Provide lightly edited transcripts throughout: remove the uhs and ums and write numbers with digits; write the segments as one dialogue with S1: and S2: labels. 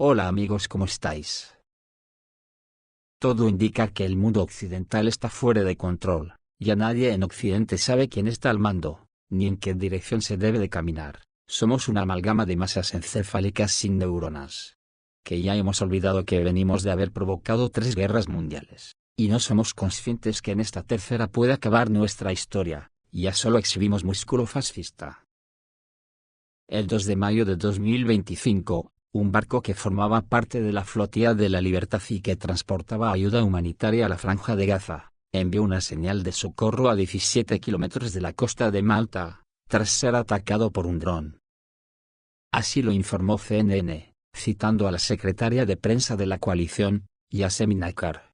S1: Hola amigos, ¿cómo estáis? Todo indica que el mundo occidental está fuera de control. Ya nadie en Occidente sabe quién está al mando, ni en qué dirección se debe de caminar. Somos una amalgama de masas encefálicas sin neuronas. Que ya hemos olvidado que venimos de haber provocado 3 guerras mundiales, y no somos conscientes que en esta tercera puede acabar nuestra historia. Ya solo exhibimos músculo fascista. El 2 de mayo de 2025, un barco que formaba parte de la Flotilla de la Libertad y que transportaba ayuda humanitaria a la Franja de Gaza, envió una señal de socorro a 17 kilómetros de la costa de Malta, tras ser atacado por un dron. Así lo informó CNN, citando a la secretaria de prensa de la coalición, Yasemin Acar.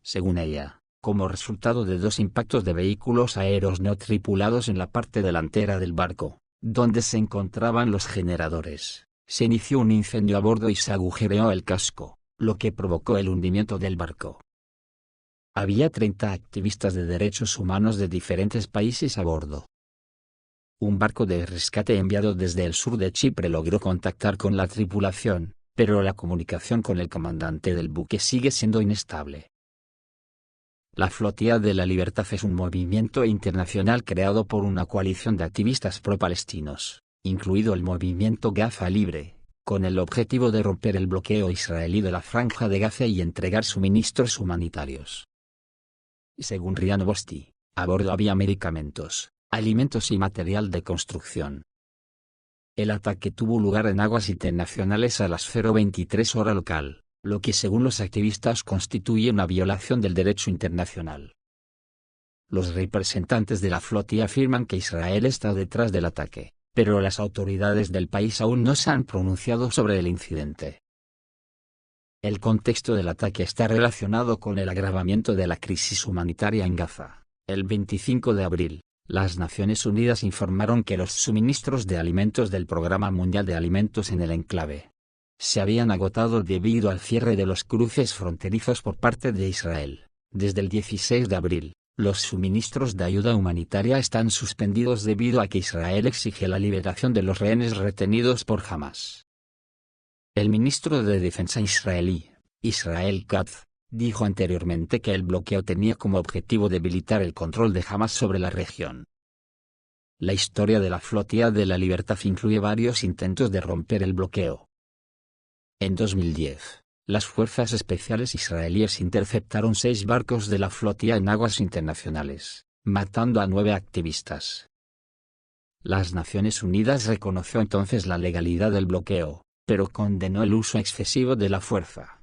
S1: Según ella, como resultado de 2 impactos de vehículos aéreos no tripulados en la parte delantera del barco, donde se encontraban los generadores, se inició un incendio a bordo y se agujereó el casco, lo que provocó el hundimiento del barco. Había 30 activistas de derechos humanos de diferentes países a bordo. Un barco de rescate enviado desde el sur de Chipre logró contactar con la tripulación, pero la comunicación con el comandante del buque sigue siendo inestable. La Flotilla de la Libertad es un movimiento internacional creado por una coalición de activistas pro-palestinos, incluido el movimiento Gaza Libre, con el objetivo de romper el bloqueo israelí de la Franja de Gaza y entregar suministros humanitarios. Según RIA Novosti, a bordo había medicamentos, alimentos y material de construcción. El ataque tuvo lugar en aguas internacionales a las 0:23 hora local, lo que según los activistas constituye una violación del derecho internacional. Los representantes de la flotilla afirman que Israel está detrás del ataque, pero las autoridades del país aún no se han pronunciado sobre el incidente. El contexto del ataque está relacionado con el agravamiento de la crisis humanitaria en Gaza. El 25 de abril, las Naciones Unidas informaron que los suministros de alimentos del Programa Mundial de Alimentos en el enclave se habían agotado debido al cierre de los cruces fronterizos por parte de Israel. Desde el 16 de abril, los suministros de ayuda humanitaria están suspendidos debido a que Israel exige la liberación de los rehenes retenidos por Hamas. El ministro de Defensa israelí, Israel Katz, dijo anteriormente que el bloqueo tenía como objetivo debilitar el control de Hamas sobre la región. La historia de la Flotilla de la Libertad incluye varios intentos de romper el bloqueo. En 2010, las fuerzas especiales israelíes interceptaron 6 barcos de la flotilla en aguas internacionales, matando a 9 activistas. Las Naciones Unidas reconoció entonces la legalidad del bloqueo, pero condenó el uso excesivo de la fuerza.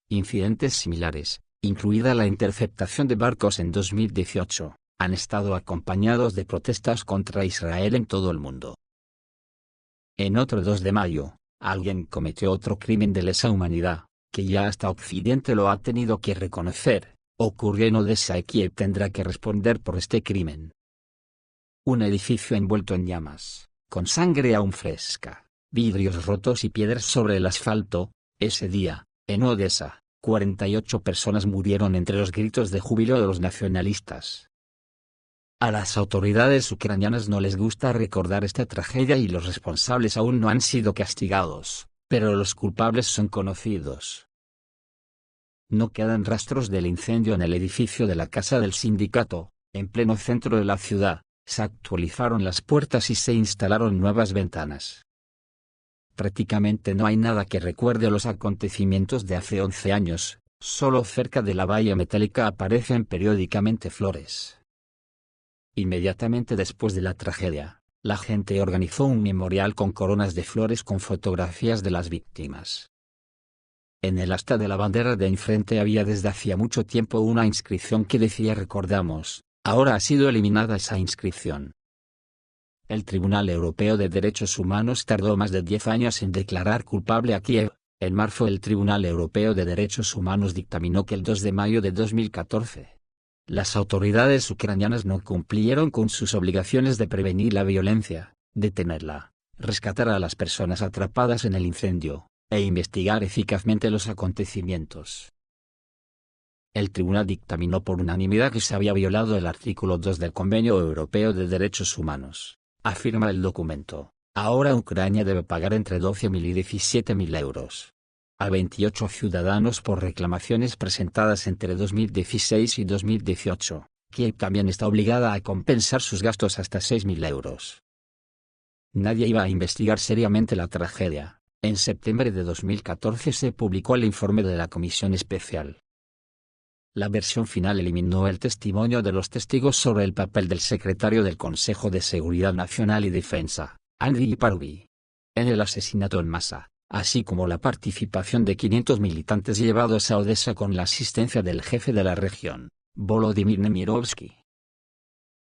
S1: Incidentes similares, incluida la interceptación de barcos en 2018, han estado acompañados de protestas contra Israel en todo el mundo. En otro 2 de mayo, alguien cometió otro crimen de lesa humanidad, que ya hasta Occidente lo ha tenido que reconocer. Ocurrió en Odessa y Kiev tendrá que responder por este crimen. Un edificio envuelto en llamas, con sangre aún fresca, vidrios rotos y piedras sobre el asfalto. Ese día, en Odessa, 48 personas murieron entre los gritos de júbilo de los nacionalistas. A las autoridades ucranianas no les gusta recordar esta tragedia y los responsables aún no han sido castigados, pero los culpables son conocidos. No quedan rastros del incendio en el edificio de la Casa del Sindicato, en pleno centro de la ciudad. Se actualizaron las puertas y se instalaron nuevas ventanas. Prácticamente no hay nada que recuerde los acontecimientos de hace 11 años, solo cerca de la valla metálica aparecen periódicamente flores. Inmediatamente después de la tragedia, la gente organizó un memorial con coronas de flores con fotografías de las víctimas. En el asta de la bandera de enfrente había desde hacía mucho tiempo una inscripción que decía "Recordamos". Ahora ha sido eliminada esa inscripción. El Tribunal Europeo de Derechos Humanos tardó más de 10 años en declarar culpable a Kiev. En marzo el Tribunal Europeo de Derechos Humanos dictaminó que el 2 de mayo de 2014, las autoridades ucranianas no cumplieron con sus obligaciones de prevenir la violencia, detenerla, rescatar a las personas atrapadas en el incendio, e investigar eficazmente los acontecimientos. El tribunal dictaminó por unanimidad que se había violado el artículo 2 del Convenio Europeo de Derechos Humanos, afirma el documento, Ahora Ucrania debe pagar entre 12.000 y 17.000 euros a 28 ciudadanos por reclamaciones presentadas entre 2016 y 2018. Kiev también está obligada a compensar sus gastos hasta 6.000 euros. Nadie iba a investigar seriamente la tragedia. En septiembre de 2014 se publicó el informe de la Comisión Especial. La versión final eliminó el testimonio de los testigos sobre el papel del secretario del Consejo de Seguridad Nacional y Defensa, Andriy Parubiy, en el asesinato en masa, así como la participación de 500 militantes llevados a Odessa con la asistencia del jefe de la región, Volodymyr Nemirovsky.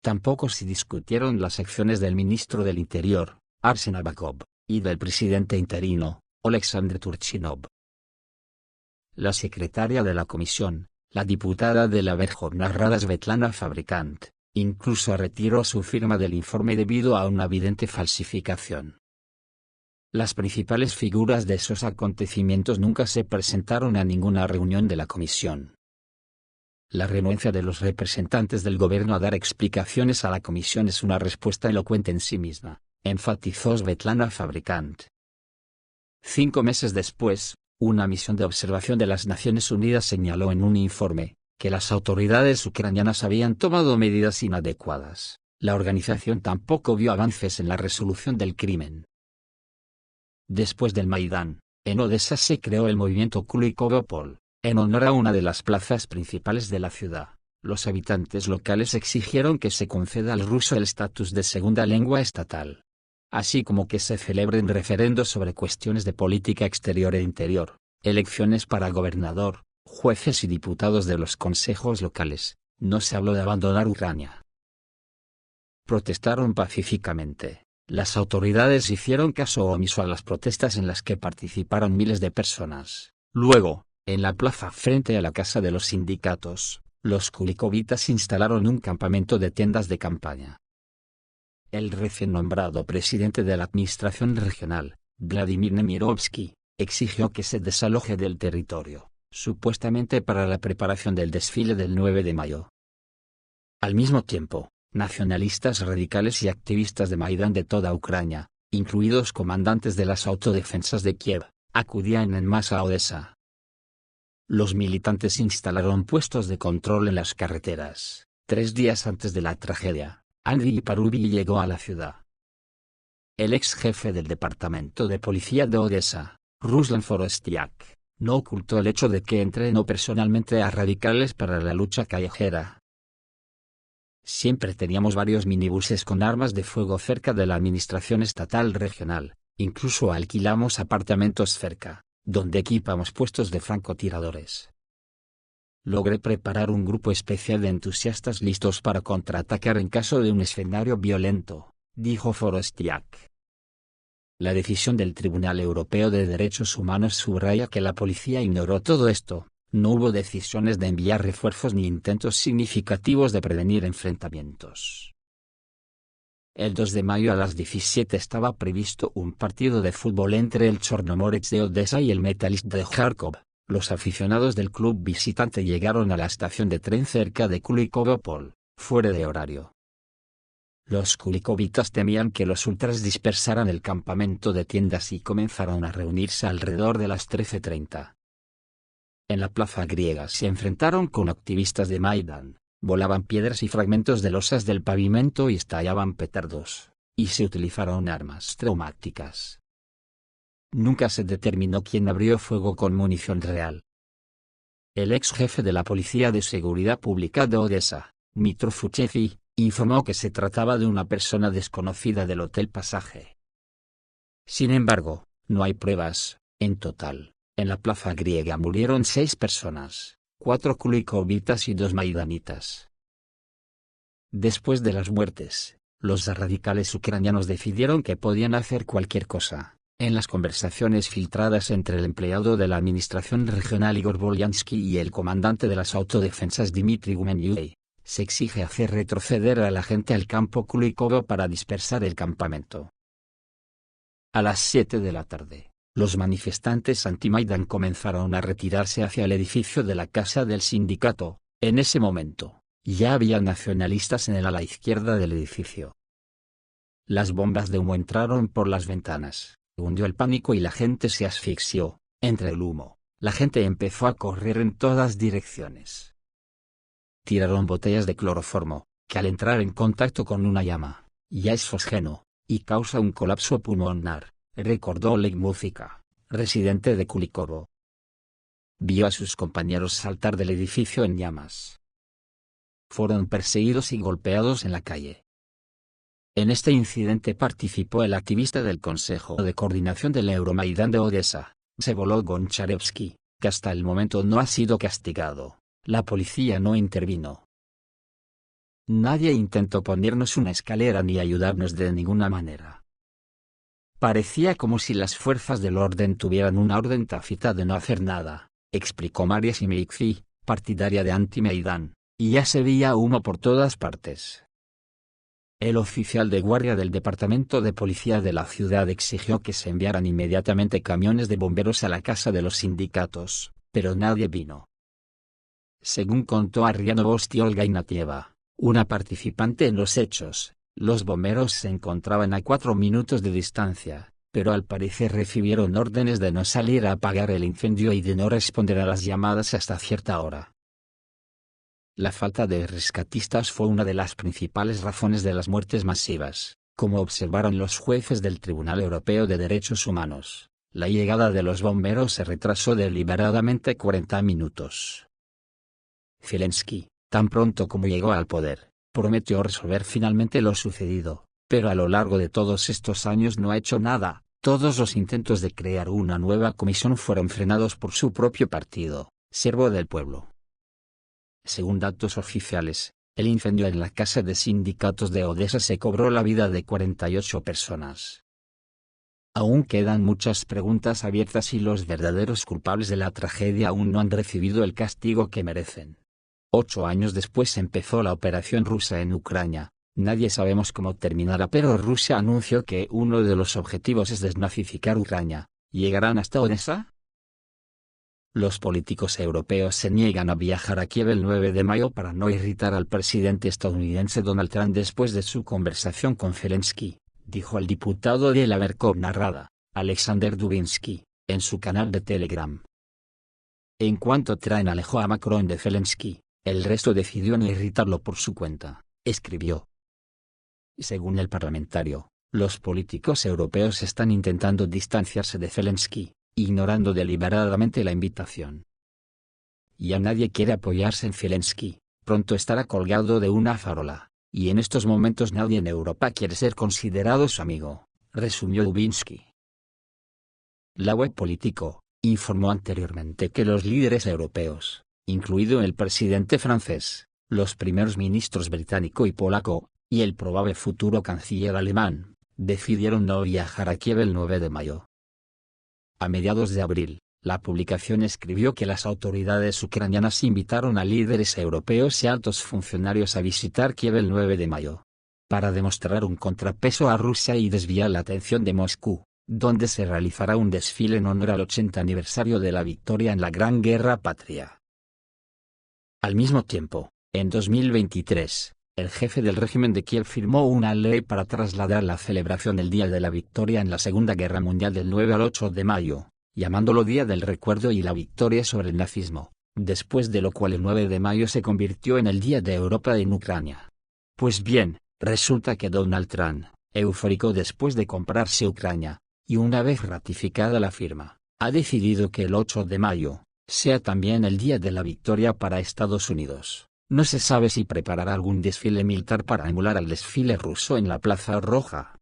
S1: Tampoco se discutieron las acciones del ministro del Interior, Arsen Avakov, y del presidente interino, Oleksandr Turchinov. La secretaria de la comisión, la diputada de la Verkhovna Rada Svetlana Fabrikant, incluso retiró su firma del informe debido a una evidente falsificación. Las principales figuras de esos acontecimientos nunca se presentaron a ninguna reunión de la comisión. La renuencia de los representantes del gobierno a dar explicaciones a la comisión es una respuesta elocuente en sí misma, enfatizó Svetlana Fabrikant. 5 meses después, una misión de observación de las Naciones Unidas señaló en un informe que las autoridades ucranianas habían tomado medidas inadecuadas. La organización tampoco vio avances en la resolución del crimen. Después del Maidán, en Odessa se creó el movimiento Kulik-Opol, en honor a una de las plazas principales de la ciudad. Los habitantes locales exigieron que se conceda al ruso el estatus de segunda lengua estatal, así como que se celebren referendos sobre cuestiones de política exterior e interior, elecciones para gobernador, jueces y diputados de los consejos locales. No se habló de abandonar Ucrania. Protestaron pacíficamente. Las autoridades hicieron caso omiso a las protestas en las que participaron miles de personas. Luego, en la plaza frente a la casa de los sindicatos, los kulikovitas instalaron un campamento de tiendas de campaña. El recién nombrado presidente de la administración regional, Vladimir Nemirovsky, exigió que se desaloje del territorio, supuestamente para la preparación del desfile del 9 de mayo. Al mismo tiempo, nacionalistas radicales y activistas de Maidán de toda Ucrania, incluidos comandantes de las autodefensas de Kiev, acudían en masa a Odessa. Los militantes instalaron puestos de control en las carreteras. 3 días antes de la tragedia, Andriy Parubiy llegó a la ciudad. El ex jefe del departamento de policía de Odessa, Ruslan Forostiak, no ocultó el hecho de que entrenó personalmente a radicales para la lucha callejera. Siempre teníamos varios minibuses con armas de fuego cerca de la administración estatal regional, incluso alquilamos apartamentos cerca, donde equipamos puestos de francotiradores. Logré preparar un grupo especial de entusiastas listos para contraatacar en caso de un escenario violento, dijo Forostiak. La decisión del Tribunal Europeo de Derechos Humanos subraya que la policía ignoró todo esto. No hubo decisiones de enviar refuerzos ni intentos significativos de prevenir enfrentamientos. El 2 de mayo a las 17 estaba previsto un partido de fútbol entre el Chornomorets de Odessa y el Metalist de Kharkov. Los aficionados del club visitante llegaron a la estación de tren cerca de Kulik-Opol, fuera de horario. Los kulikovitas temían que los ultras dispersaran el campamento de tiendas y comenzaron a reunirse alrededor de las 13:30. En la plaza griega se enfrentaron con activistas de Maidán, volaban piedras y fragmentos de losas del pavimento y estallaban petardos, y se utilizaron armas traumáticas. Nunca se determinó quién abrió fuego con munición real. El ex jefe de la Policía de Seguridad Pública de Odessa, Dmytro Fuchevi, informó que se trataba de una persona desconocida del Hotel Pasaje. Sin embargo, no hay pruebas. En total, en la plaza griega murieron 6 personas, 4 kulikovitas y 2 maidanitas. Después de las muertes, los radicales ucranianos decidieron que podían hacer cualquier cosa. En las conversaciones filtradas entre el empleado de la administración regional Igor Bolyansky y el comandante de las autodefensas Dmitry Gumenyuk, se exige hacer retroceder a la gente al campo Kulikovo para dispersar el campamento. A las 7 de la tarde, los manifestantes anti-Maidán comenzaron a retirarse hacia el edificio de la casa del sindicato. En ese momento, ya había nacionalistas en el ala izquierda del edificio. Las bombas de humo entraron por las ventanas, hundió el pánico y la gente se asfixió. Entre el humo, la gente empezó a correr en todas direcciones. Tiraron botellas de cloroformo, que al entrar en contacto con una llama, ya es fosgeno, y causa un colapso pulmonar, recordó Oleg Mujica, residente de Kulikovo. Vio a sus compañeros saltar del edificio en llamas. Fueron perseguidos y golpeados en la calle. En este incidente participó el activista del Consejo de Coordinación del Euromaidán de Odessa, Vsevolod Goncharevsky, que hasta el momento no ha sido castigado. La policía no intervino. Nadie intentó ponernos una escalera ni ayudarnos de ninguna manera. Parecía como si las fuerzas del orden tuvieran una orden tácita de no hacer nada, explicó Maria Simikzi, partidaria de Anti-Maidán, y ya se veía humo por todas partes. El oficial de guardia del departamento de policía de la ciudad exigió que se enviaran inmediatamente camiones de bomberos a la casa de los sindicatos, pero nadie vino. Según contó Ariana Bosti Olga Ignatieva, una participante en los hechos, los bomberos se encontraban a 4 minutos de distancia, pero al parecer recibieron órdenes de no salir a apagar el incendio y de no responder a las llamadas hasta cierta hora. La falta de rescatistas fue una de las principales razones de las muertes masivas, como observaron los jueces del Tribunal Europeo de Derechos Humanos. La llegada de los bomberos se retrasó deliberadamente 40 minutos. Zelensky, tan pronto como llegó al poder, prometió resolver finalmente lo sucedido, pero a lo largo de todos estos años no ha hecho nada. Todos los intentos de crear una nueva comisión fueron frenados por su propio partido, Siervo del Pueblo. Según datos oficiales, el incendio en la casa de sindicatos de Odessa se cobró la vida de 48 personas. Aún quedan muchas preguntas abiertas y los verdaderos culpables de la tragedia aún no han recibido el castigo que merecen. 8 años después empezó la operación rusa en Ucrania. Nadie sabemos cómo terminará, pero Rusia anunció que uno de los objetivos es desnazificar Ucrania. ¿Llegarán hasta Odessa? Los políticos europeos se niegan a viajar a Kiev el 9 de mayo para no irritar al presidente estadounidense Donald Trump después de su conversación con Zelensky, dijo el diputado de la Verkhovna Rada, Alexander Dubinsky, en su canal de Telegram. En cuanto Trump alejó a Macron de Zelensky, el resto decidió no irritarlo por su cuenta, escribió. Según el parlamentario, los políticos europeos están intentando distanciarse de Zelensky, ignorando deliberadamente la invitación. Ya nadie quiere apoyarse en Zelensky, pronto estará colgado de una farola, y en estos momentos nadie en Europa quiere ser considerado su amigo, resumió Dubinsky. La web Político informó anteriormente que los líderes europeos, incluido el presidente francés, los primeros ministros británico y polaco, y el probable futuro canciller alemán, decidieron no viajar a Kiev el 9 de mayo. A mediados de abril, la publicación escribió que las autoridades ucranianas invitaron a líderes europeos y altos funcionarios a visitar Kiev el 9 de mayo, para demostrar un contrapeso a Rusia y desviar la atención de Moscú, donde se realizará un desfile en honor al 80 aniversario de la victoria en la Gran Guerra Patria. Al mismo tiempo, en 2023, el jefe del régimen de Kiev firmó una ley para trasladar la celebración del Día de la Victoria en la Segunda Guerra Mundial del 9 al 8 de mayo, llamándolo Día del Recuerdo y la Victoria sobre el Nazismo, después de lo cual el 9 de mayo se convirtió en el Día de Europa en Ucrania. Pues bien, resulta que Donald Trump, eufórico después de comprarse Ucrania, y una vez ratificada la firma, ha decidido que el 8 de mayo sea también el Día de la Victoria para Estados Unidos. No se sabe si preparará algún desfile militar para emular al desfile ruso en la Plaza Roja.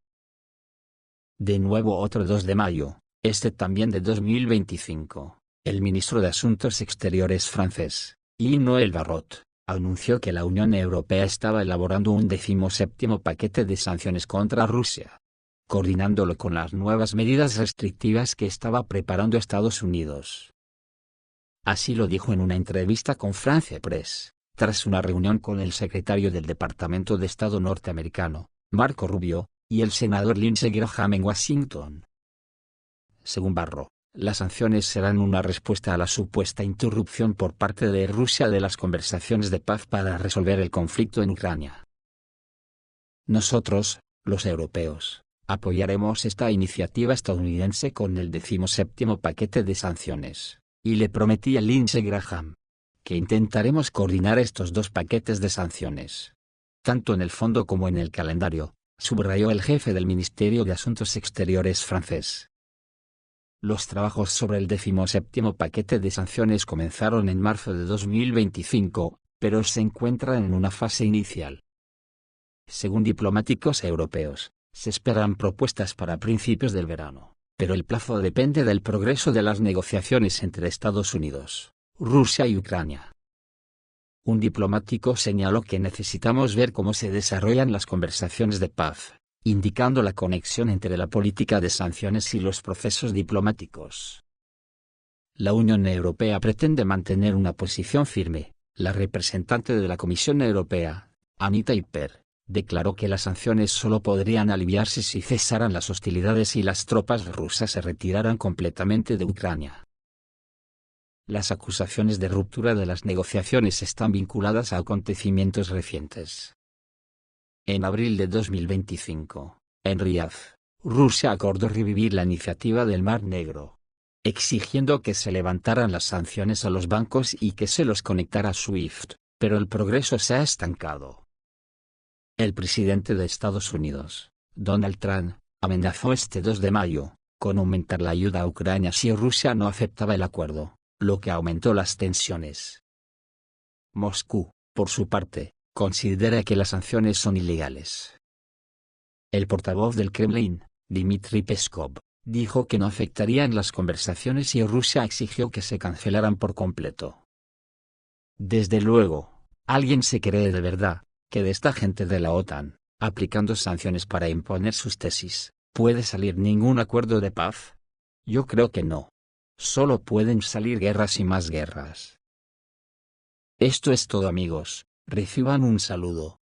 S1: De nuevo otro 2 de mayo, este también de 2025, el ministro de Asuntos Exteriores francés, Yves Barrot, anunció que la Unión Europea estaba elaborando un 17º paquete de sanciones contra Rusia, coordinándolo con las nuevas medidas restrictivas que estaba preparando Estados Unidos. Así lo dijo en una entrevista con France Press, tras una reunión con el secretario del Departamento de Estado norteamericano, Marco Rubio, y el senador Lindsey Graham en Washington. Según Barrot, las sanciones serán una respuesta a la supuesta interrupción por parte de Rusia de las conversaciones de paz para resolver el conflicto en Ucrania. Nosotros, los europeos, apoyaremos esta iniciativa estadounidense con el 17º paquete de sanciones, y le prometí a Lindsey Graham que intentaremos coordinar estos dos paquetes de sanciones, tanto en el fondo como en el calendario, subrayó el jefe del Ministerio de Asuntos Exteriores francés. Los trabajos sobre el 17º paquete de sanciones comenzaron en marzo de 2025, pero se encuentran en una fase inicial. Según diplomáticos europeos, se esperan propuestas para principios del verano, pero el plazo depende del progreso de las negociaciones entre Estados Unidos, Rusia y Ucrania. Un diplomático señaló que necesitamos ver cómo se desarrollan las conversaciones de paz, indicando la conexión entre la política de sanciones y los procesos diplomáticos. La Unión Europea pretende mantener una posición firme. La representante de la Comisión Europea, Anita Hyper, declaró que las sanciones solo podrían aliviarse si cesaran las hostilidades y las tropas rusas se retiraran completamente de Ucrania. Las acusaciones de ruptura de las negociaciones están vinculadas a acontecimientos recientes. En abril de 2025, en Riad, Rusia acordó revivir la iniciativa del Mar Negro, exigiendo que se levantaran las sanciones a los bancos y que se los conectara a SWIFT, pero el progreso se ha estancado. El presidente de Estados Unidos, Donald Trump, amenazó este 2 de mayo con aumentar la ayuda a Ucrania si Rusia no aceptaba el acuerdo, lo que aumentó las tensiones. Moscú, por su parte, considera que las sanciones son ilegales. El portavoz del Kremlin, Dmitry Peskov, dijo que no afectarían las conversaciones y Rusia exigió que se cancelaran por completo. Desde luego, ¿alguien se cree de verdad que de esta gente de la OTAN, aplicando sanciones para imponer sus tesis, puede salir ningún acuerdo de paz? Yo creo que no. Solo pueden salir guerras y más guerras. Esto es todo, amigos. Reciban un saludo.